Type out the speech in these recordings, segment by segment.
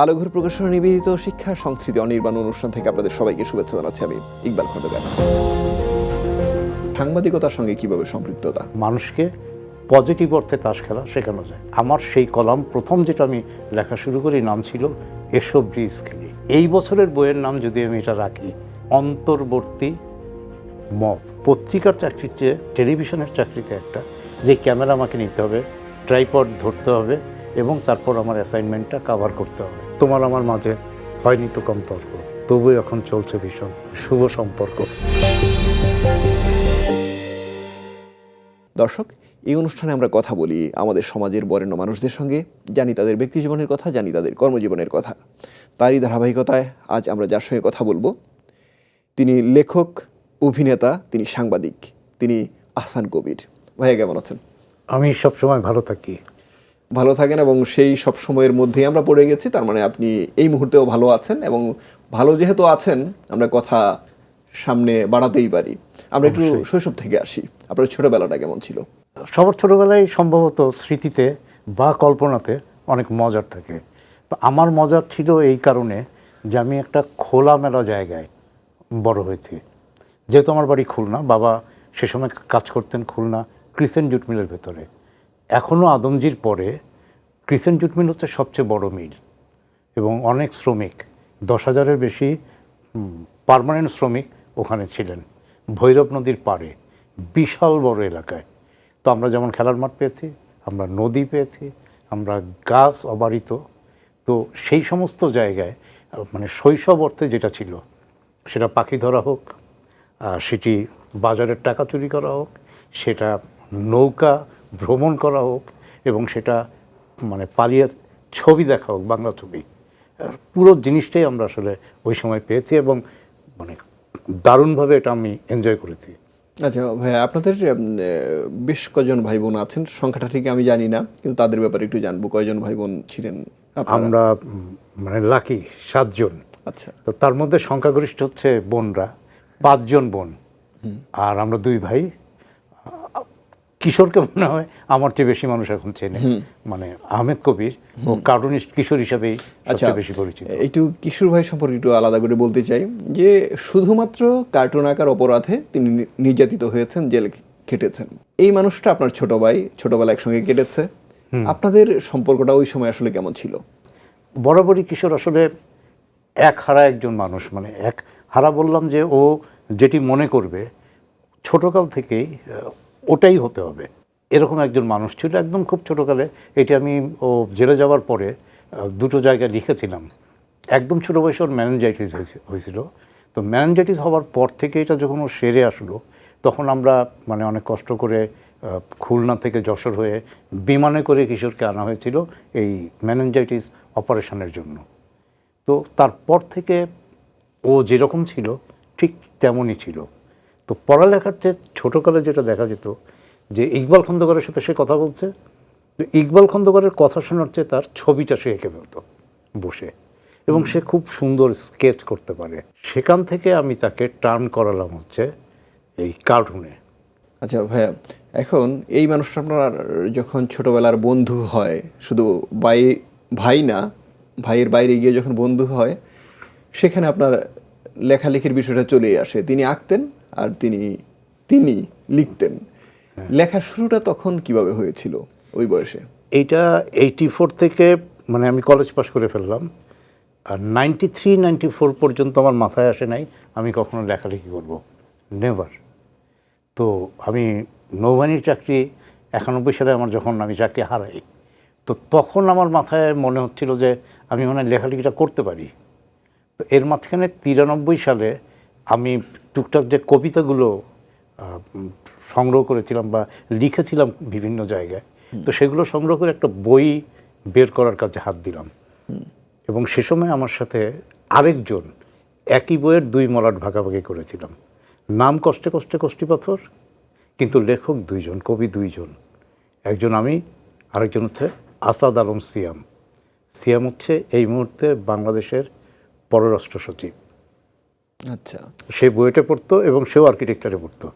আলোঘর প্রকাশনা নিবেদিত শিক্ষা সংস্কৃতি অনির্বাণ অনুষ্ঠান থেকে আপনাদের সবাইকে শুভেচ্ছা জানাচ্ছি। আমি ইকবাল খন্দকার। সাংবাদিকতার সঙ্গে কিভাবে সম্পৃক্ততা? মানুষকে পজিটিভ অর্থে তাস খেলা শেখানো যায়। আমার সেই কলাম প্রথম যেটা আমি লেখা শুরু করি নাম ছিল এসো ব্রিজ খেলি। এই বছরের বইয়ের নাম যদি আমি এটা রাখি অন্তর্বর্তী মব। পত্রিকার চাকরির চেয়ে টেলিভিশনের চাকরিতে একটা যে ক্যামেরা আমাকে নিতে হবে, ট্রাইপড ধরতে হবে এবং তারপর আমার অ্যাসাইনমেন্টটা কভার করতে হবে। তোমার আমার মাঝে হয়নি তো কম তর্ক, তবুও এখন চলছে ভীষণ শুভ সম্পর্ক। দর্শক, এই অনুষ্ঠানে আমরা কথা বলি আমাদের সমাজের বরেণ্য মানুষদের সঙ্গে, জানি তাদের ব্যক্তিজীবনের কথা, জানি তাদের কর্মজীবনের কথা। তারই ধারাবাহিকতায় আজ আমরা যার সঙ্গে কথা বলবো তিনি লেখক, অভিনেতা, তিনি সাংবাদিক, তিনি আহসান কবির। ভাইয়া কেমন আছেন? আমি সবসময় ভালো থাকি। ভালো থাকেন এবং সেই সব সময়ের মধ্যেই আমরা পড়ে গেছি, তার মানে আপনি এই মুহূর্তেও ভালো আছেন এবং ভালো যেহেতু আছেন আমরা কথা সামনে বাড়াতেই পারি। আমরা একটু শৈশব থেকে আসি। আপনার ছোটবেলাটা কেমন ছিল? সবার ছোটোবেলায় সম্ভবত স্মৃতিতে বা কল্পনাতে অনেক মজার থাকে। তো আমার মজার ছিল এই কারণে যে আমি একটা খোলামেলা জায়গায় বড় হয়েছি। যেহেতু আমার বাড়ি খুলনা, বাবা সে সময় কাজ করতেন খুলনা ক্রিসেন্ট জুট মিলের ভেতরে। এখনও আদমজির পরে ক্রিসেন্ট জুট মিল হচ্ছে সবচেয়ে বড় মিল এবং অনেক শ্রমিক, 10,000-এর বেশি পার্মানেন্ট শ্রমিক ওখানে ছিলেন। ভৈরব নদীর পাড়ে বিশাল বড় এলাকায়। তো আমরা যেমন খেলার মাঠ পেয়েছি, আমরা নদী পেয়েছি, আমরা গাছ অবারিত। তো সেই সমস্ত জায়গায় মানে শৈশব অর্থে যেটা ছিল সেটা পাখি ধরা হোক, সেটি বাজারের টাকা চুরি করা হোক, সেটা নৌকা ভ্রমণ করা হোক এবং সেটা মানে পালিয়ে ছবি দেখা হোক, বাংলা ছবি, পুরো জিনিসটাই আমরা আসলে ওই সময় পেয়েছি এবং মানে দারুণভাবে এটা আমি এনজয় করেছি। আচ্ছা ভাইয়া, আপনাদের বেশ কজন ভাই বোন আছেন? সংখ্যাটা ঠিক আমি জানি না, কিন্তু তাদের ব্যাপারে একটু জানবো। কয়জন ভাই বোন ছিলেন আপনারা? আমরা মানে লাকি 7 জন। আচ্ছা। তো তার মধ্যে সংখ্যাগরিষ্ঠ হচ্ছে বোনরা, 5 জন বোন আর আমরা 2 ভাই। কিশোরকে মনে হয় আমার চেয়ে বেশি মানুষ এখন চেনে, মানে আহমেদ কবির ও কার্টুনিস্ট কিশোর হিসাবেই সবচেয়ে বেশি পরিচিত। একটু কিশোর ভাই সম্পর্কে একটু আলাদা করে বলতে চাই যে শুধুমাত্র কার্টুন আঁকার অপরাধে তিনি নির্যাতিত হয়েছেন, জেল খেটেছেন। এই মানুষটা আপনার ছোট ভাই, ছোটবেলা একসঙ্গে কেটেছে। আপনাদের সম্পর্কটা ওই সময় আসলে কেমন ছিল? বরাবরই কিশোর আসলে এক হারা একজন মানুষ, মানে এক হারা বললাম যে ও যেটি মনে করবে ছোটকাল থেকেই ওটাই হতে হবে, এরকম একজন মানুষ ছিল একদম খুব ছোটোকালে। এটি আমি ও জেলে যাওয়ার পরে 2টো জায়গায় লিখেছিলাম। একদম ছোটো বয়সে ওর ম্যানেঞ্জাইটিস হয়েছিল। তো ম্যানেঞ্জাইটিস হওয়ার পর থেকে এটা যখন ও সেরে আসলো তখন আমরা মানে অনেক কষ্ট করে খুলনা থেকে যশোর হয়ে বিমানে করে কিশোরকে আনা হয়েছিল এই ম্যানেঞ্জাইটিস অপারেশনের জন্য। তো তারপর থেকে ও যেরকম ছিল ঠিক তেমনই ছিল। তো পড়ালেখার চেয়ে ছোটোকালে যেটা দেখা যেত যে ইকবাল খন্দকারের সাথে সে কথা বলছে, তো ইকবাল খন্দকারের কথা শোনার চেয়ে তার ছবিটা সে এঁকে ফেলতো বসে, এবং সে খুব সুন্দর স্কেচ করতে পারে। সেখান থেকে আমি তাকে টার্ন করালাম হচ্ছে এই কার্টুনে। আচ্ছা ভাইয়া, এখন এই মানুষটা আপনার যখন ছোটবেলার বন্ধু হয়, শুধু ভাই না, ভাইয়ের বাইরে গিয়ে যখন বন্ধু হয় সেখানে আপনার লেখালেখির বিষয়টা চলে আসে। তিনি আঁকতেন আর তিনি লিখতেন। লেখার শুরুটা তখন কিভাবে হয়েছিল ওই বয়সে? এইটা 84 থেকে মানে আমি কলেজ পাস করে ফেললাম, আর 93-94 পর্যন্ত আমার মাথায় আসে নাই আমি কখনো লেখালেখি করব, নেভার। তো আমি নৌবাহিনীর চাকরি 91 সালে আমার যখন আমি চাকরি হারাই, তো তখন আমার মাথায় মনে হচ্ছিল যে আমি মনে হয় লেখালেখিটা করতে পারি। তো এর মাঝখানে 93 সালে আমি টুকটাক যে কবিতাগুলো সংগ্রহ করেছিলাম বা লিখেছিলাম বিভিন্ন জায়গায়, তো সেগুলো সংগ্রহ করে একটা বই বের করার কাজে হাত দিলাম। এবং সে সময় আমার সাথে আরেকজন একই বইয়ের 2 মলাট ভাগাভাগি করেছিলাম। নাম কষ্টে কষ্টে কষ্টি পাথর, কিন্তু লেখক 2 জন, কবি 2 জন। একজন আমি, আরেকজন হচ্ছে আসাদ আলম সিয়াম। সিয়াম হচ্ছে এই মুহূর্তে বাংলাদেশের পররাষ্ট্র সচিব। আচ্ছা। সে বুয়েটে পড়তো এবং সেও আর্কিটেকচারে পড়তো।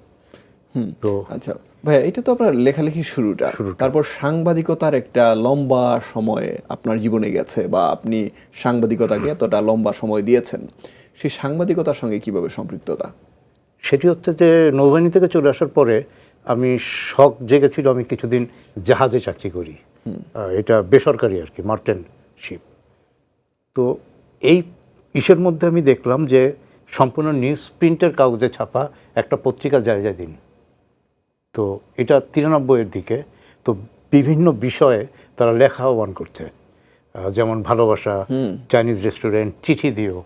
তো আচ্ছা ভাইয়া, এটা তো আপনার লেখালেখির শুরুটা, তারপর সাংবাদিকতার একটা লম্বা সময় আপনার জীবনে গেছে, বা আপনি সাংবাদিকতাকে এতটা লম্বা সময় দিয়েছেন, সেই সাংবাদিকতার সঙ্গে কিভাবে সম্পৃক্ততা? সেটি হচ্ছে যে নৌবাহিনী থেকে চলে আসার পরে আমি শখ জেগেছিল আমি কিছুদিন জাহাজে চাকরি করি। এটা বেসরকারি আর কি, মার্চেন্ট শিপ। তো এই ইসের মধ্যে আমি দেখলাম যে সম্পূর্ণ নিউজ প্রিন্টের কাগজে ছাপা একটা পত্রিকা যায় দিন। তো এটা 93-এর দিকে। তো বিভিন্ন বিষয়ে তারা লেখা আহ্বান করছে, যেমন ভালোবাসা, চাইনিজ রেস্টুরেন্ট, চিঠি দিও।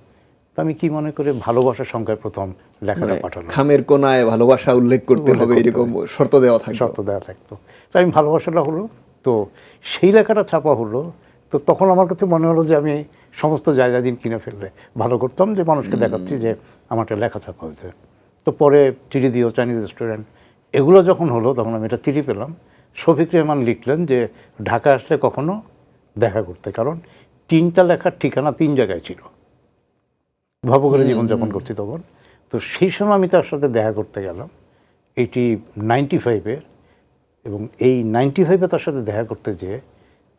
তো আমি কি মনে করে ভালোবাসার সংখ্যায় প্রথম লেখাটা পাঠালাম। খামের কোনায় ভালোবাসা উল্লেখ করতে হবে এরকম শর্ত দেওয়া থাকতো। শর্ত দেওয়া থাকতো। তো আমি ভালোবাসাটা হলো, তো সেই লেখাটা ছাপা হলো। তো তখন আমার কাছে মনে হলো যে আমি সমস্ত জায়গা দিন কিনে ফেললে ভালো করতাম, যে মানুষকে দেখাচ্ছি যে আমার একটা লেখা ছাপা হয়েছে। তো পরে চিঠি দিও, চাইনিজ রেস্টুরেন্ট, এগুলো যখন হলো তখন আমি একটা চিঠি পেলাম। শফিক রেহমান লিখলেন যে ঢাকা আসলে কখনো দেখা করতে, কারণ 3টা লেখার ঠিকানা 3 জায়গায় ছিল। ভব করে জীবনযাপন করছি তখন। তো সেই সময় আমি তার সাথে দেখা করতে গেলাম, এটি 95-এর। এবং এই 95-এ তার সাথে দেখা করতে যেয়ে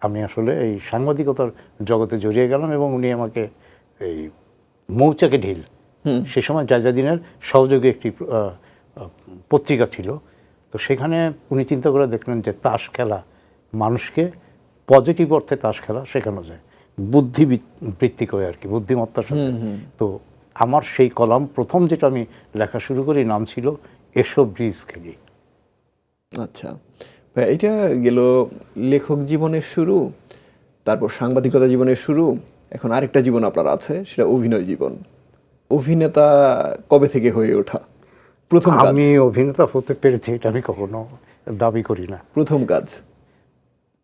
আমি আসলে এই সাংবাদিকতার জগতে জড়িয়ে গেলাম। এবং উনি আমাকে এই মৌচাকে ঢিল, সে সময় জায়জাদিনের সহযোগী একটি পত্রিকা ছিল। তো সেখানে উনি চিন্তা করে দেখলেন যে তাস খেলা, মানুষকে পজিটিভ অর্থে তাস খেলা শেখানো যায়, বুদ্ধিবৃত্তিক হয়ে আর কি, বুদ্ধিমত্তার সাথে। তো আমার সেই কলাম প্রথম যেটা আমি লেখা শুরু করি, নাম ছিল এসো ব্রিজ খেলি। আচ্ছা ভাইয়া, এটা গেল লেখক জীবনের শুরু, তারপর সাংবাদিকতা জীবনের শুরু, এখন আরেকটা জীবন আপনার আছে, সেটা অভিনয় জীবন। অভিনেতা কবে থেকে হয়ে ওঠা? প্রথম কাজ? আমি অভিনেতা হতে পেরেছি এটা আমি কখনো দাবি করি না।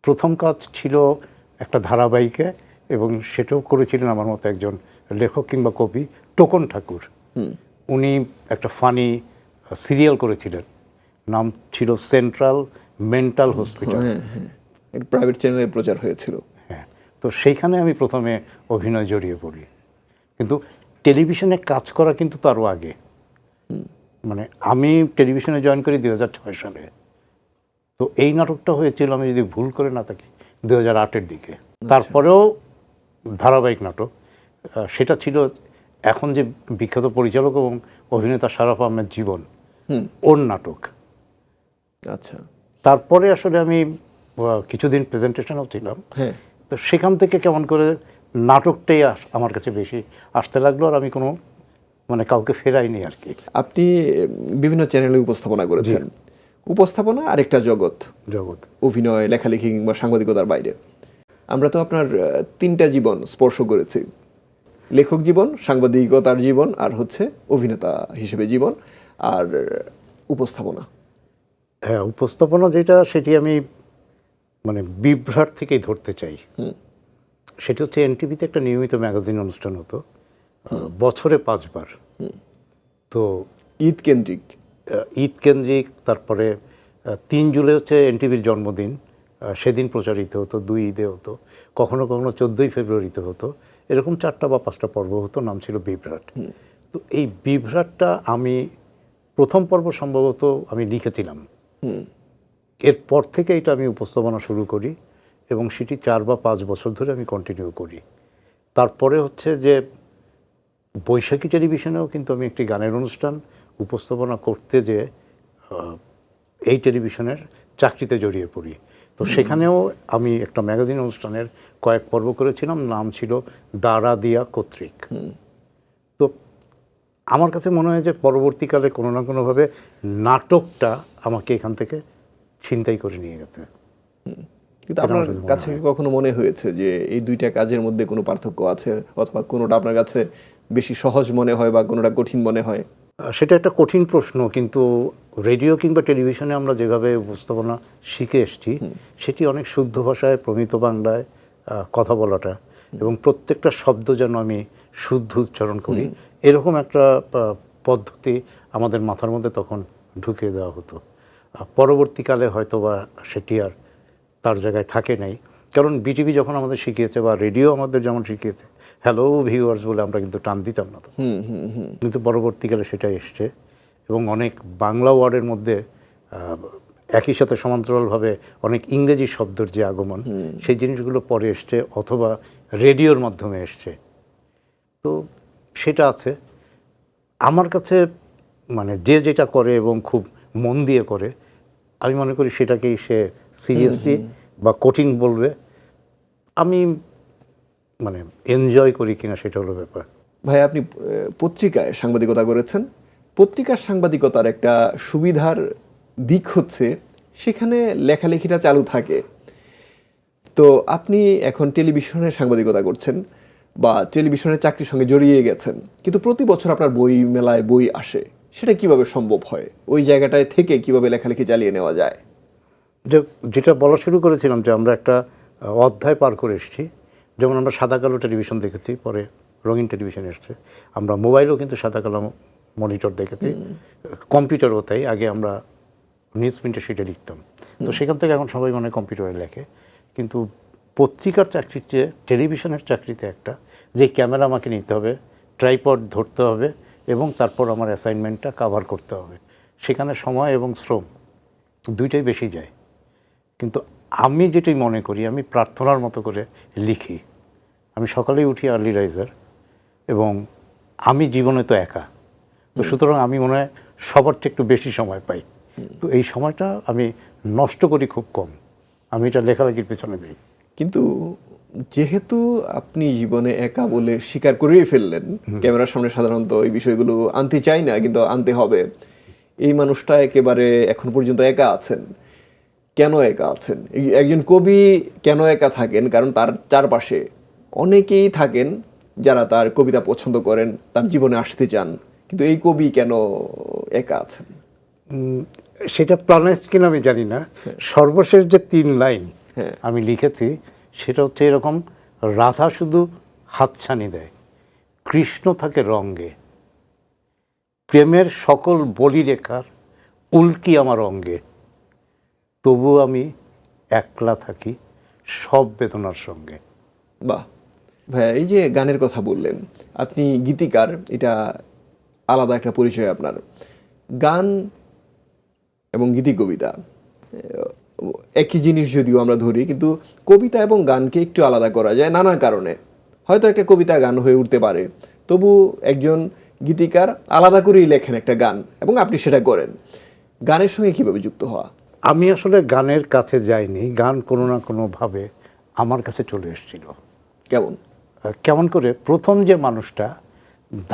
প্রথম কাজ ছিল একটা ধারাবাহিকে, এবং সেটাও করেছিলেন আমার মতো একজন লেখক কিংবা কবি, টোকন ঠাকুর। উনি একটা ফানি সিরিয়াল করেছিলেন, নাম ছিল সেন্ট্রাল মেন্টাল হসপিটাল। প্রাইভেট চ্যানেলে প্রচার হয়েছিল। হ্যাঁ, তো সেইখানে আমি প্রথমে অভিনয় জড়িয়ে পড়ি। কিন্তু টেলিভিশনে কাজ করা কিন্তু তারও আগে। মানে আমি টেলিভিশনে জয়েন করি 2006 সালে। তো এই নাটকটা হয়েছিল, আমি যদি ভুল করে না থাকি, 2008-এর দিকে। তারপরেও ধারাবাহিক নাটক, সেটা ছিল এখন যে বিখ্যাত পরিচালক এবং অভিনেতা শারাফ আহমেদ জীবন, ওর নাটক। আচ্ছা, তারপরে আসলে আমি কিছুদিন প্রেজেন্টেশনও ছিলাম। তো সেখান থেকে কেমন করে নাটকটাই আমার কাছে বেশি আসতে লাগলো, আর আমি কোনো মানে কাউকে ফেরাইনি আর কি। আপনি বিভিন্ন চ্যানেলে উপস্থাপনা করেছেন। উপস্থাপনা আরেকটা জগৎ, অভিনয়, লেখালেখি কিংবা সাংবাদিকতার বাইরে। আমরা তো আপনার 3টা জীবন স্পর্শ করেছি, লেখক জীবন, সাংবাদিকতার জীবন, আর হচ্ছে অভিনেতা হিসেবে জীবন, আর উপস্থাপনা। হ্যাঁ, উপস্থাপনা যেটা, সেটি আমি মানে বিভ্রাট থেকেই ধরতে চাই। সেটি হচ্ছে এনটিভিতে একটা নিয়মিত ম্যাগাজিন অনুষ্ঠান হতো, বছরে 5 বার। তো ঈদ কেন্দ্রিক, তারপরে 3 জুলাই হচ্ছে এনটিভির জন্মদিন, সেদিন প্রচারিত হতো, 2 ঈদে হতো, কখনো কখনো 14ই ফেব্রুয়ারিতে হতো। এরকম 4টা বা 5টা পর্ব হতো, নাম ছিল বিভ্রাট। তো এই বিভ্রাটটা আমি প্রথম পর্ব সম্ভবত আমি লিখেছিলাম। এরপর থেকে এটা আমি উপস্থাপনা শুরু করি, এবং সেটি 4 বা 5 বছর ধরে আমি কন্টিনিউ করি। তারপরে হচ্ছে যে বৈশাখী টেলিভিশনেও কিন্তু আমি একটি গানের অনুষ্ঠান উপস্থাপনা করতে যে এই টেলিভিশনের চাকরিতে জড়িয়ে পড়ি। তো সেখানেও আমি একটা ম্যাগাজিন অনুষ্ঠানের কয়েক পর্ব করেছিলাম, নাম ছিল দাঁড়া দিয়া কর্তৃক। তো আমার কাছে মনে হয় যে পরবর্তীকালে কোনো না কোনোভাবে নাটকটা আমাকে এখান থেকে ছিনতাই করে নিয়ে গেছে। কিন্তু আপনার কাছে কখনো মনে হয়েছে যে এই 2টা কাজের মধ্যে কোনো পার্থক্য আছে, অথবা কোনোটা আপনার কাছে বেশি সহজ মনে হয় বা কোনোটা কঠিন মনে হয়? সেটা একটা কঠিন প্রশ্ন, কিন্তু রেডিও কিংবা টেলিভিশনে আমরা যেভাবে উপস্থাপনা শিখে এসেছি, সেটি অনেক শুদ্ধ ভাষায়, প্রমিত বাংলায় কথা বলাটা, এবং প্রত্যেকটা শব্দ যেন আমি শুদ্ধ উচ্চারণ করি, এরকম একটা পদ্ধতি আমাদের মাথার মধ্যে তখন ঢুকিয়ে দেওয়া হতো। পরবর্তীকালে হয়তো বা সেটি আর তার জায়গায় থাকে নাই, কারণ বিটিভি যখন আমাদের শিখিয়েছে, বা রেডিও আমাদের যেমন শিখিয়েছে, হ্যালো ভিউয়ার্স বলে আমরা কিন্তু টান দিতাম না তো। কিন্তু পরবর্তীকালে সেটাই এসছে, এবং অনেক বাংলা ওয়ার্ডের মধ্যে একই সাথে সমান্তরালভাবে অনেক ইংরেজি শব্দের যে আগমন, সেই জিনিসগুলো পরে এসছে অথবা রেডিওর মাধ্যমে এসছে। তো সেটা আছে আমার কাছে, মানে যে যেটা করে এবং খুব মন দিয়ে করে, আমি মনে করি সেটাকেই সে সিরিয়াসলি বা কঠিন বলবে। আমি মানে এনজয় করি কিনা সেটা হলো ব্যাপার। ভাই, আপনি পত্রিকায় সাংবাদিকতা করেছেন। পত্রিকার সাংবাদিকতার একটা সুবিধার দিক হচ্ছে সেখানে লেখালেখিটা চালু থাকে। তো আপনি এখন টেলিভিশনের সাংবাদিকতা করছেন বা টেলিভিশনের চাকরির সঙ্গে জড়িয়ে গেছেন, কিন্তু প্রতি বছর আপনার বই মেলায় বই আসে, সেটা কিভাবে সম্ভব হয়? ওই জায়গাটায় থেকে কিভাবে লেখালেখি চালিয়ে নেওয়া যায়? যেটা বলা শুরু করেছিলাম যে আমরা একটা অধ্যায় পার করে এসেছি। যেমন আমরা সাদা কালো টেলিভিশন দেখেছি, পরে রঙিন টেলিভিশন এসছে। আমরা মোবাইলেও কিন্তু সাদা কালো মনিটর দেখেছি, কম্পিউটারও তাই। আগে আমরা নিউজ প্রিন্টের শিটে লিখতাম, তো সেখান থেকে এখন সবাই মনে হয় কম্পিউটারে লেখে। কিন্তু পত্রিকার চাকরির চেয়ে টেলিভিশনের চাকরিতে একটা যে ক্যামেরা আমাকে নিতে হবে, ট্রাইপড ধরতে হবে এবং তারপর আমার অ্যাসাইনমেন্টটা কাভার করতে হবে, সেখানে সময় এবং শ্রম দুইটাই বেশি যায়। কিন্তু আমি যেটাই মনে করি, আমি প্রার্থনার মতো করে লিখি। আমি সকালেই উঠি আর্লি রাইজার, এবং আমি জীবনে তো একা, তো সুতরাং আমি মনে হয় সবার চেয়ে একটু বেশি সময় পাই। তো এই সময়টা আমি নষ্ট করি খুব কম, আমি এটা লেখালেখির পেছনে দিই। কিন্তু যেহেতু আপনি জীবনে একা বলে স্বীকার করেই ফেললেন, ক্যামেরার সামনে সাধারণত এই বিষয়গুলো আনতে চাই না, কিন্তু আনতে হবে। এই মানুষটা একেবারে এখন পর্যন্ত একা আছেন। কেন একা আছেন? একজন কবি কেন একা থাকেন? কারণ তার চারপাশে অনেকেই থাকেন যারা তার কবিতা পছন্দ করেন, তার জীবনে আসতে চান, কিন্তু এই কবি কেন একা আছেন? সেটা প্ল্যানাইজড কিনা আমি জানি না। সর্বশেষ যে 3 লাইন আমি লিখেছি সেটা হচ্ছে এরকম: রাধা শুধু হাতছানি দেয়, কৃষ্ণ থাকে রঙ্গে, প্রেমের সকল বলিরেখার উল্কি আমার অঙ্গে, তবু আমি একলা থাকি সব বেদনার সঙ্গে। বাহ ভাইয়া, এই যে গানের কথা বললেন, আপনি গীতিকার, এটা আলাদা একটা পরিচয় আপনার। গান এবং গীতি কবিতা একই জিনিস যদিও আমরা ধরি, কিন্তু কবিতা এবং গানকে একটু আলাদা করা যায় নানা কারণে। হয়তো একটা কবিতা গান হয়ে উঠতে পারে, তবু একজন গীতিকার আলাদা করেই লেখেন একটা গান, এবং আপনি সেটা করেন। গানের সঙ্গে কীভাবে যুক্ত হওয়া? আমি আসলে গানের কাছে যাইনি, গান কোনো না কোনোভাবে আমার কাছে চলে এসেছিল। কেমন? কেমন করে? প্রথম যে মানুষটা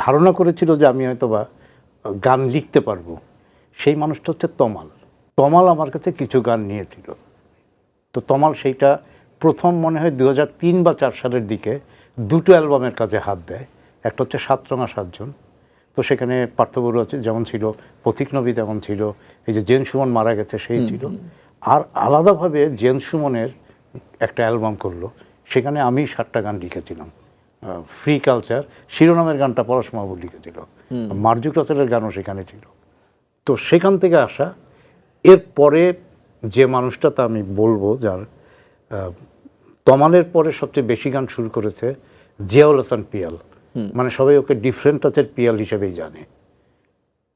ধারণা করেছিল যে আমি হয়তোবা গান লিখতে পারবো, সেই মানুষটা হচ্ছে তমাল। তমাল আমার কাছে কিছু গান নিয়েছিল। তো তমাল সেইটা প্রথম মনে হয় 2003 বা 4 সালের দিকে 2টো অ্যালবামের কাছে হাত দেয়। একটা হচ্ছে সাতরঙা সাতজন, তো সেখানে পার্থবড়ুয়া যেমন ছিল, পথিক নবী তেমন ছিল, এই যে জেন সুমন মারা গেছে সেই ছিল। আর আলাদাভাবে জেন সুমনের একটা অ্যালবাম করলো, সেখানে আমি 7টা গান লিখেছিলাম। ফ্রি কালচার শিরোনামের গানটা পরশ মাহবুব লিখেছিল, মার্জুক রাসেলের গানও সেখানে ছিল। তো সেখান থেকে আসা। এরপরে যে মানুষটা, তা আমি বলবো, যার তমালের পরে সবচেয়ে বেশি গান শুরু করেছে, জিয়াউল হাসান পিয়াল। মানে সবাই ওকে ডিফারেন্ট টাচের পিয়াল হিসেবেই জানে।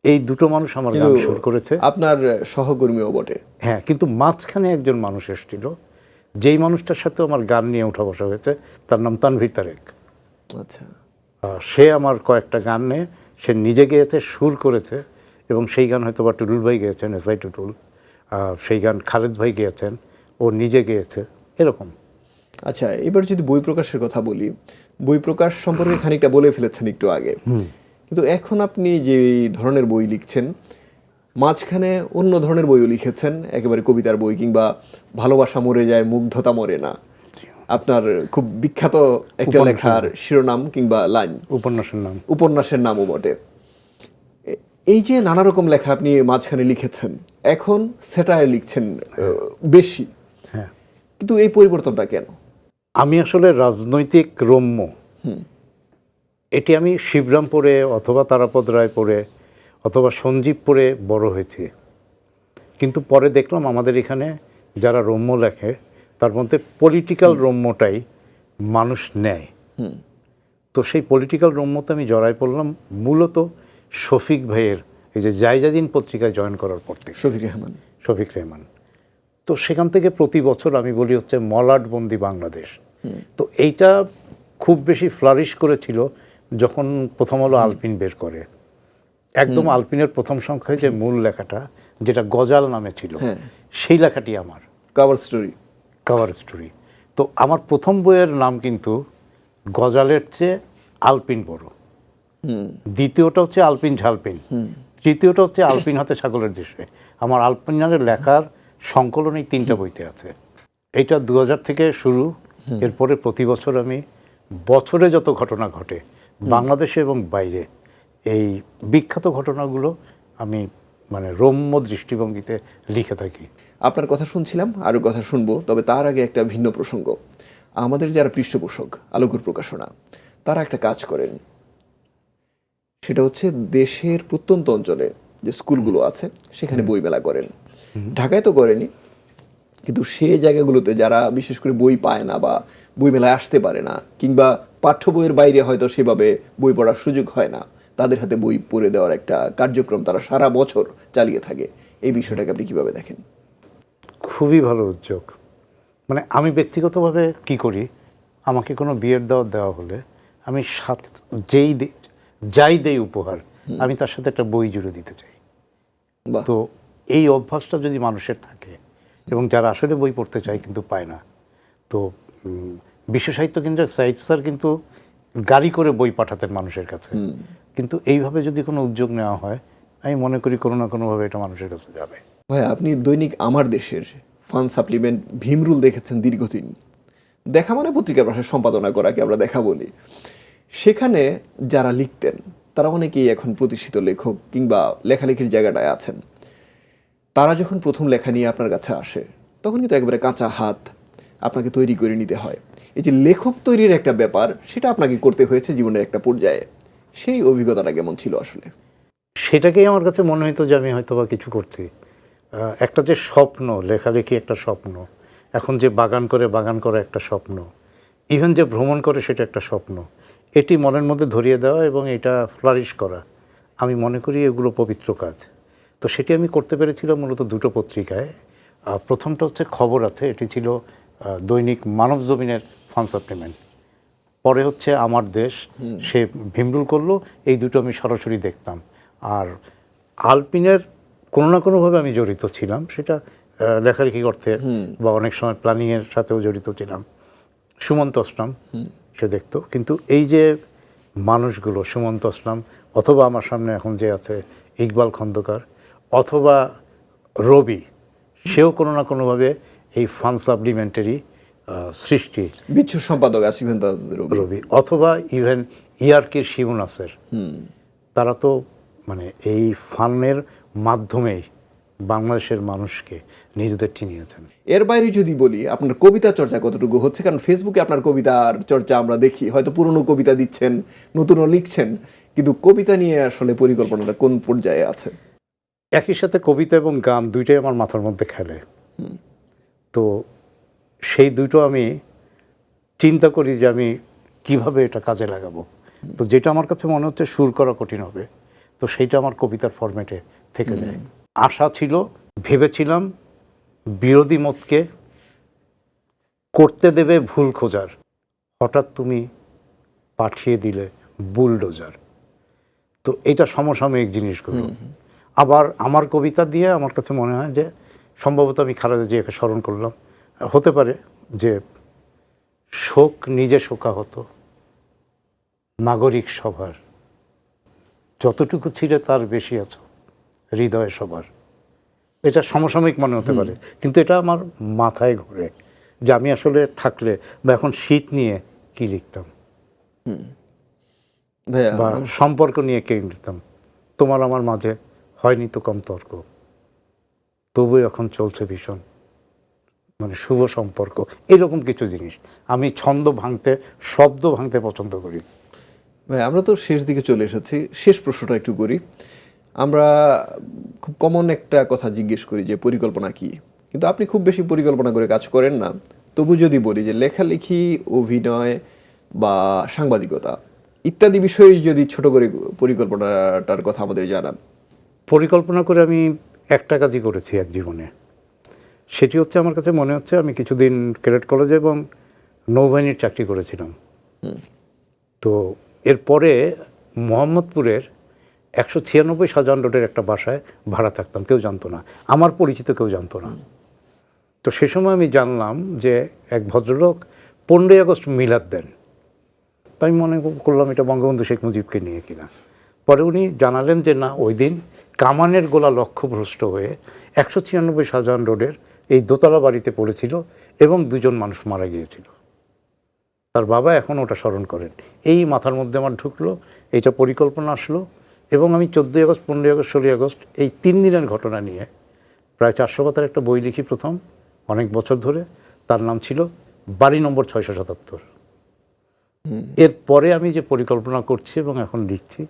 এই দুটো মানুষ আমার গান শুরু করেছে। আপনার সহকর্মীও বটে। হ্যাঁ, কিন্তু মাঝখানে একজন মানুষ এসেছিল, যেই মানুষটার সাথে আমার গান নিয়ে উঠা বসা হয়েছে, তার নাম তানভীর তারেক। আচ্ছা। সে আমার কয়েকটা গান নিয়ে সে নিজে গেয়েছে, সুর করেছে, এবং সেই গান হয়তো বা টুটুল ভাই গেয়েছেন, এসআই টুটুল। সেই গান খালেদ ভাই গেয়েছেন, ও নিজে গেয়েছে, এরকম। আচ্ছা, এবার যদি বই প্রকাশের কথা বলি, বই প্রকাশ সম্পর্কে খানিকটা বলে ফেলেছেন একটু আগে, কিন্তু এখন আপনি যে ধরনের বই লিখছেন, মাঝখানে অন্য ধরনের বইও লিখেছেন, একেবারে কবিতার বই, কিংবা ভালোবাসা মরে যায় মুগ্ধতা মরে না, আপনার খুব বিখ্যাত একটা লেখার শিরোনাম কিংবা লাইন, উপন্যাসের নামও বটে। এই যে নানা রকম লেখা আপনি মাঝখানে লিখেছেন, এখন স্যাটায়ার লিখছেন বেশি, কিন্তু এই পরিবর্তনটা কেন? আমি আসলে রাজনৈতিক রম্য, এটি আমি শিবরাম পড়ে অথবা তারাপদ রায় পড়ে অথবা সঞ্জীব পড়ে বড় হয়েছি। কিন্তু পরে দেখলাম আমাদের এখানে যারা রম্য লেখে, তার মধ্যে পলিটিক্যাল রম্যটাই মানুষ নেয়। তো সেই পলিটিক্যাল রম্যতে আমি জড়াই পড়লাম মূলত শফিক ভাইয়ের এই যে জায়জাদিন পত্রিকায় জয়েন করার পর থেকে। শফিক রেহমান। তো সেখান থেকে প্রতি বছর আমি বলি হচ্ছে মলাটবন্দি বাংলাদেশ। তো এইটা খুব বেশি ফ্লারিশ করেছিল যখন প্রথম আলো আলপিন বের করে। একদম আলপিনের প্রথম সংখ্যায় যে মূল লেখাটা, যেটা গজাল নামে ছিল, সেই লেখাটি আমার কাভার স্টোরি। তো আমার প্রথম বইয়ের নাম কিন্তু গজালের চেয়ে আলপিন বড়, দ্বিতীয়টা হচ্ছে আলপিন ঝালপিন, তৃতীয়টা হচ্ছে আলপিন হাতে ছাগলের দেশে। আমার আলপিনের লেখার সংকলন এই 3টা বইতে আছে। এইটা 2000 থেকে শুরু। এরপরে প্রতি বছর আমি বছরে যত ঘটনা ঘটে বাংলাদেশে এবং বাইরে, এই বিখ্যাত ঘটনাগুলো আমি মানে রম্য দৃষ্টিভঙ্গিতে লিখে থাকি। আপনার কথা শুনছিলাম, আরও কথা শুনবো, তবে তার আগে একটা ভিন্ন প্রসঙ্গ। আমাদের যারা পৃষ্ঠপোষক আলোকের প্রকাশনা, তারা একটা কাজ করেন, সেটা হচ্ছে দেশের প্রত্যন্ত অঞ্চলে যে স্কুলগুলো আছে সেখানে বইমেলা করেন। ঢাকায় তো করেনি, কিন্তু সে জায়গাগুলোতে যারা বিশেষ করে বই পায় না বা বইমেলায় আসতে পারে না, কিংবা পাঠ্য বইয়ের বাইরে হয়তো সেভাবে বই পড়ার সুযোগ হয় না, তাদের হাতে বই পড়ে দেওয়ার একটা কার্যক্রম তারা সারা বছর চালিয়ে থাকে। এই বিষয়টাকে আপনি কিভাবে দেখেন? খুবই ভালো উদ্যোগ। মানে আমি ব্যক্তিগতভাবে কি করি, আমাকে কোনো বিয়ের দাওয়াত দেওয়া হলে আমি যাই দেই উপহার, আমি তার সাথে একটা বই জুড়ে দিতে চাই। তো এই অভ্যাসটা যদি মানুষের থাকে, এবং যারা আসলে বই পড়তে চায় কিন্তু পায় না, তো বিশ্ব সাহিত্য কেন্দ্রের সাহিদ স্যার কিন্তু গাড়ি করে বই পাঠাতেন মানুষের কাছে। কিন্তু এইভাবে যদি কোনো উদ্যোগ নেওয়া হয়, আমি মনে করি কোনো না কোনোভাবে এটা মানুষের কাছে যাবে। ভাই, আপনি দৈনিক আমার দেশের ফান সাপ্লিমেন্ট ভীমরুল দেখেছেন দীর্ঘদিন। দেখা মানে পত্রিকার ভাষায় সম্পাদনা করাকে আমরা দেখা বলি। সেখানে যারা লিখতেন তারা অনেকেই এখন প্রতিষ্ঠিত লেখক কিংবা লেখালেখির জায়গাটায় আছেন। তারা যখন প্রথম লেখা নিয়ে আপনার কাছে আসে, তখন কিন্তু একেবারে কাঁচা হাত আপনাকে তৈরি করে নিতে হয়। এই যে লেখক তৈরির একটা ব্যাপার, সেটা আপনাকে করতে হয়েছে জীবনের একটা পর্যায়ে। সেই অভিজ্ঞতাটা কেমন ছিল আসলে? সেটাকেই আমার কাছে মনে হতো যে আমি হয়তো বা কিছু করছি। একটা যে স্বপ্ন, লেখালেখি একটা স্বপ্ন, এখন যে বাগান করা একটা স্বপ্ন, ইভেন যে ভ্রমণ করে সেটা একটা স্বপ্ন, এটি মনের মধ্যে ধরিয়ে দেওয়া এবং এটা ফ্লারিশ করা, আমি মনে করি এগুলো পবিত্র কাজ। তো সেটি আমি করতে পেরেছিলাম মূলত 2টো পত্রিকায়। প্রথমটা হচ্ছে খবর আছে, এটি ছিল দৈনিক মানব জমিনের ফান সাপ্লিমেন্ট। পরে হচ্ছে আমার দেশ, সে ভীমরুল করলো, এই দুটো আমি সরাসরি দেখতাম। আর আলপিনের কোনো না কোনোভাবে আমি জড়িত ছিলাম, সেটা লেখালেখি অর্থে বা অনেক সময় প্ল্যানিংয়ের সাথেও জড়িত ছিলাম। সুমন্ত আসলাম সে দেখতো। কিন্তু এই যে মানুষগুলো, সুমন্ত আসলাম অথবা আমার সামনে এখন যে আছে ইকবাল খন্দকার অথবা রবি, সেও কোনো না কোনোভাবে এই ফান সাপ্লিমেন্টারি সৃষ্টি, বিচ্ছু সম্পাদক আসিফেন রবি অথবা ইভেন ইয়ার্কির শিবু নাসের, তারা তো মানে এই ফানের মাধ্যমেই বাংলাদেশের মানুষকে নিজেদের চিনিয়েছেন। এর বাইরে যদি বলি, আপনার কবিতা চর্চা কতটুকু হচ্ছে? কারণ ফেসবুকে আপনার কবিতার চর্চা আমরা দেখি, হয়তো পুরনো কবিতা দিচ্ছেন, নতুনও লিখছেন, কিন্তু কবিতা নিয়ে আসলে পরিকল্পনাটা কোন পর্যায়ে আছে? একই সাথে কবিতা এবং গান দুইটাই আমার মাথার মধ্যে খেলে। তো সেই দুটো আমি চিন্তা করি যে আমি কিভাবে এটা কাজে লাগাবো। তো যেটা আমার কাছে মনে হচ্ছে সুর করা কঠিন হবে, তো সেইটা আমার কবিতার ফরম্যাটে থেকে যায়। আশা ছিল, ভেবেছিলাম বিরোধী মতকে করতে দেবে ভুল খোঁজার, হঠাৎ তুমি পাঠিয়ে দিলে বুলডোজার। তো এইটা সমসাময়িক জিনিসগুলো। আবার আমার কবিতা দিয়ে আমার কাছে মনে হয় যে সম্ভবত আমি খালেদা জিয়াকে স্মরণ করলাম। হতে পারে যে শোক নিজে শোকাহত নাগরিক সভার, যতটুকু ছিলে তার বেশি আছো হৃদয়ে সবার। এটা সমসাময়িক মনে হতে পারে, কিন্তু এটা আমার মাথায় ঘুরে যে আমি আসলে থাকলে বা এখন শীত নিয়ে কি লিখতাম, বা সম্পর্ক নিয়ে কে লিখতাম। তোমার আমার মাঝে হয়নি তো কম তর্ক, তবু এখন চলছে ভীষণ মানে শুভ সম্পর্ক, এরকম কিছু জিনিস। আমি ছন্দ ভাঙতে, শব্দ ভাঙতে পছন্দ করি। ভাই, আমরা তো শেষ দিকে চলে এসেছি, শেষ প্রশ্নটা একটু করি। আমরা খুব কমন একটা কথা জিজ্ঞেস করি যে পরিকল্পনা কি, কিন্তু আপনি খুব বেশি পরিকল্পনা করে কাজ করেন না। তবু যদি বলি যে লেখালেখি, অভিনয় বা সাংবাদিকতা ইত্যাদি বিষয়ে যদি ছোট করে পরিকল্পনাটার কথা আমাদের জানান। পরিকল্পনা করে আমি একটা কাজই করেছি এক জীবনে, সেটি হচ্ছে আমার কাছে মনে হচ্ছে আমি কিছুদিন ক্যাডেট কলেজে এবং নৌবাহিনীর চাকরি করেছিলাম। তো এরপরে মোহাম্মদপুরের 196 শাহজাহান রোডের একটা বাসায় ভাড়া থাকতাম, কেউ জানতো না, আমার পরিচিত কেউ জানতো না। তো সে সময় আমি জানলাম যে এক ভদ্রলোক 15ই আগস্ট মিলাদ দেন। তাই আমি মনে করলাম এটা বঙ্গবন্ধু শেখ মুজিবকে নিয়ে কিনা। পরে উনি জানালেন যে না, ওই দিন কামানের গোলা লক্ষ্যভ্রষ্ট হয়ে 196 শাহজাহান রোডের এই দোতলা বাড়িতে পড়েছিল এবং 2জন মানুষ মারা গিয়েছিল। তার বাবা এখন ওটা স্মরণ করেন। এই মাথার মধ্যে আমার ঢুকলো, এইটা পরিকল্পনা আসলো এবং আমি 14ই আগস্ট, 15ই আগস্ট, 16ই আগস্ট এই 3 দিনের ঘটনা নিয়ে প্রায় 400 পাতার একটা বই লিখি প্রথম, অনেক বছর ধরে। তার নাম ছিল বাড়ি নম্বর 677। এরপরে আমি যে পরিকল্পনা করছি এবং এখন লিখছি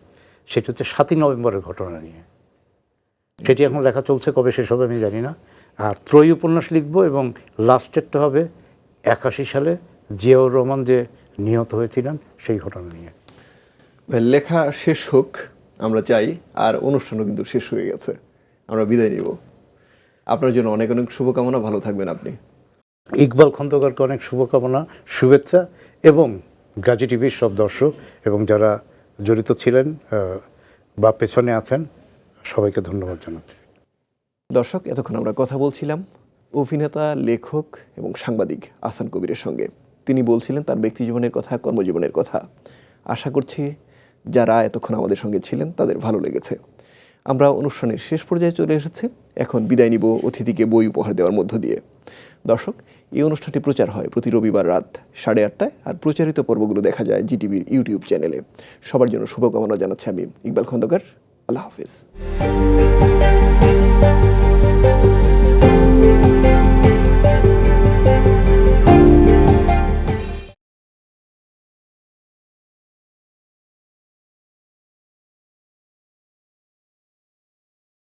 সেটি হচ্ছে 7ই নভেম্বরের ঘটনা নিয়ে। সেটি এখন লেখা চলছে, কবে শেষ হবে আমি জানি না। আর ত্রয়ী উপন্যাস লিখব এবং লাস্টেরটা হবে 81 সালে জিয়াউর রহমান যে নিহত হয়েছিলেন সেই ঘটনা নিয়ে। লেখা শেষ হোক আমরা চাই, আর অনুষ্ঠানও কিন্তু শেষ হয়ে গেছে, আমরা বিদায় নিব। আপনার জন্য অনেক অনেক শুভকামনা, ভালো থাকবেন আপনি। ইকবাল খন্দকারকে অনেক শুভকামনা, শুভেচ্ছা, এবং গাজী টিভির সব দর্শক এবং যারা জড়িত ছিলেন বা পেছনে আছেন সবাইকে ধন্যবাদ জানাচ্ছি। দর্শক, এতক্ষণ আমরা কথা বলছিলাম অভিনেতা, লেখক এবং সাংবাদিক আহসান কবিরের সঙ্গে। তিনি বলছিলেন তার ব্যক্তিজীবনের কথা, কর্মজীবনের কথা। আশা করছি যারা এতক্ষণ আমাদের সঙ্গে ছিলেন তাদের ভালো লেগেছে। আমরা অনুষ্ঠানের শেষ পর্যায়ে চলে এসেছি, এখন বিদায় নিব অতিথিকে বই উপহার দেওয়ার মধ্য দিয়ে। দর্শক, এই অনুষ্ঠানটি প্রচার হয় প্রতি রবিবার রাত 8:30টায়, আর প্রচারিত পর্বগুলো দেখা যায় জিটিভির ইউটিউব চ্যানেলে। সবার জন্য শুভকামনা জানাচ্ছি আমি ইকবাল খন্দকার। আল্লাহ হাফেজ।